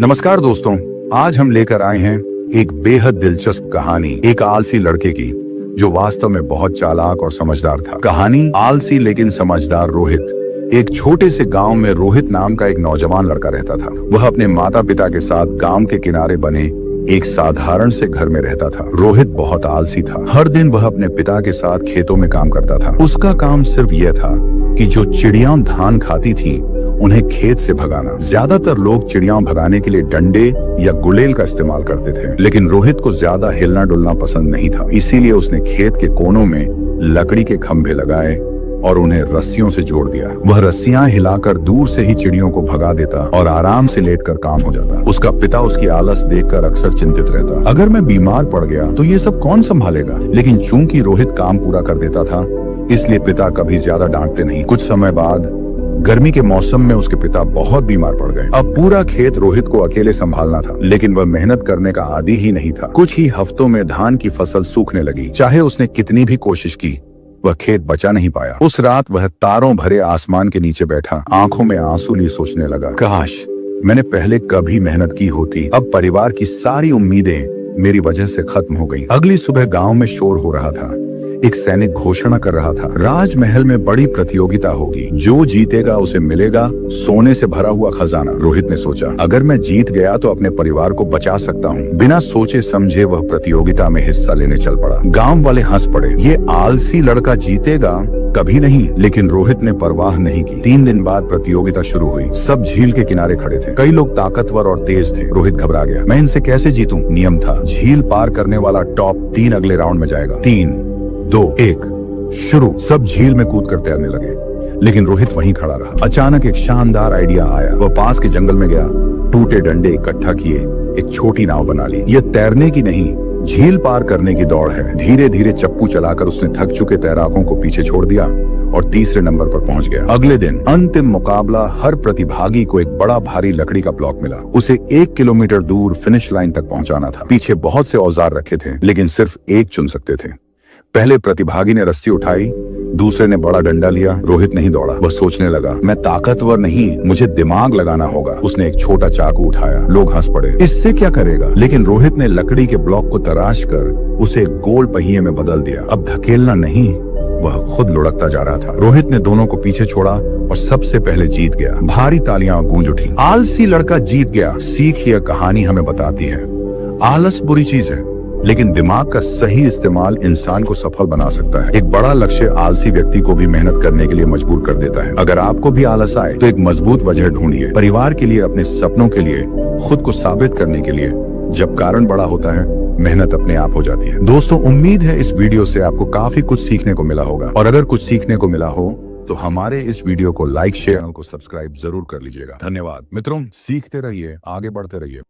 नमस्कार दोस्तों, आज हम लेकर आए हैं एक बेहद दिलचस्प कहानी एक आलसी लड़के की जो वास्तव में बहुत चालाक और समझदार था। कहानी आलसी लेकिन समझदार रोहित। एक छोटे से गांव में रोहित नाम का एक नौजवान लड़का रहता था। वह अपने माता पिता के साथ गांव के किनारे बने एक साधारण से घर में रहता था। रोहित बहुत आलसी था। हर दिन वह अपने पिता के साथ खेतों में काम करता था। उसका काम सिर्फ यह था कि जो चिड़ियां धान खाती थीं, उन्हें खेत से भगाना। ज्यादातर लोग चिड़ियां भगाने के लिए डंडे या गुलेल का इस्तेमाल करते थे, लेकिन रोहित को ज्यादा हिलना डुलना पसंद नहीं था। इसीलिए उसने खेत के कोनों में लकड़ी के खंभे लगाए और उन्हें रस्सियों से जोड़ दिया। वह रस्सियां हिलाकर दूर से ही चिड़ियों को भगा देता और आराम से लेटकर काम हो जाता। उसका पिता उसकी आलस देखकर अक्सर चिंतित रहता। अगर मैं बीमार पड़ गया तो ये सब कौन संभालेगा? लेकिन चूंकि रोहित काम पूरा कर देता था, इसलिए पिता कभी ज्यादा डांटते नहीं। कुछ समय बाद गर्मी के मौसम में उसके पिता बहुत बीमार पड़ गए। अब पूरा खेत रोहित को अकेले संभालना था, लेकिन वह मेहनत करने का आदी ही नहीं था। कुछ ही हफ्तों में धान की फसल सूखने लगी। चाहे उसने कितनी भी कोशिश की, वह खेत बचा नहीं पाया। उस रात वह तारों भरे आसमान के नीचे बैठा, आंखों में आंसू लिए सोचने लगा, काश मैंने पहले कभी मेहनत की होती। अब परिवार की सारी उम्मीदें मेरी वजह से खत्म हो गईं। अगली सुबह गांव में शोर हो रहा था। एक सैनिक घोषणा कर रहा था, राजमहल में बड़ी प्रतियोगिता होगी, जो जीतेगा उसे मिलेगा सोने से भरा हुआ खजाना। रोहित ने सोचा, अगर मैं जीत गया तो अपने परिवार को बचा सकता हूँ। बिना सोचे समझे वह प्रतियोगिता में हिस्सा लेने चल पड़ा। गांव वाले हंस पड़े, ये आलसी लड़का जीतेगा कभी नहीं। लेकिन रोहित ने परवाह नहीं की। 3 दिन बाद प्रतियोगिता शुरू हुई। सब झील के किनारे खड़े थे। कई लोग ताकतवर और तेज थे। रोहित घबरा गया, मैं इनसे कैसे जीतूं? नियम था, झील पार करने वाला टॉप 3 अगले राउंड में जाएगा। 3, 2, 1 शुरू। सब झील में कूद कर तैरने लगे, लेकिन रोहित वहीं खड़ा रहा। अचानक एक शानदार आइडिया आया। वह पास के जंगल में गया, टूटे डंडे इकट्ठा किए, एक छोटी नाव बना ली। यह तैरने की नहीं, झील पार करने की दौड़ है। धीरे धीरे चप्पू चलाकर उसने थक चुके तैराकों को पीछे छोड़ दिया और तीसरे नंबर पर पहुंच गया। अगले दिन अंतिम मुकाबला। हर प्रतिभागी को एक बड़ा भारी लकड़ी का ब्लॉक मिला। उसे 1 किलोमीटर दूर फिनिश लाइन तक पहुंचाना था। पीछे बहुत से औजार रखे थे, लेकिन सिर्फ एक चुन सकते थे। पहले प्रतिभागी ने रस्सी उठाई, दूसरे ने बड़ा डंडा लिया। रोहित नहीं दौड़ा। वह सोचने लगा, मैं ताकतवर नहीं, मुझे दिमाग लगाना होगा। उसने एक छोटा चाकू उठाया। लोग हंस पड़े, इससे क्या करेगा? लेकिन रोहित ने लकड़ी के ब्लॉक को तराश कर उसे एक गोल पहिए में बदल दिया। अब धकेलना नहीं, वह खुद लुढ़कता जा रहा था। रोहित ने दोनों को पीछे छोड़ा और सबसे पहले जीत गया। भारी तालियां गूंज उठी। आलसी लड़का जीत गया। सीख यह कहानी हमें बताती है, आलस बुरी चीज है, लेकिन दिमाग का सही इस्तेमाल इंसान को सफल बना सकता है। एक बड़ा लक्ष्य आलसी व्यक्ति को भी मेहनत करने के लिए मजबूर कर देता है। अगर आपको भी आलस आए तो एक मजबूत वजह ढूंढिए। परिवार के लिए, अपने सपनों के लिए, खुद को साबित करने के लिए। जब कारण बड़ा होता है, मेहनत अपने आप हो जाती है। दोस्तों, उम्मीद है इस वीडियो से आपको काफी कुछ सीखने को मिला होगा, और अगर कुछ सीखने को मिला हो तो हमारे इस वीडियो को लाइक, शेयर, चैनल को सब्सक्राइब जरूर कर लीजिएगा। धन्यवाद मित्रों, सीखते रहिए, आगे बढ़ते रहिए।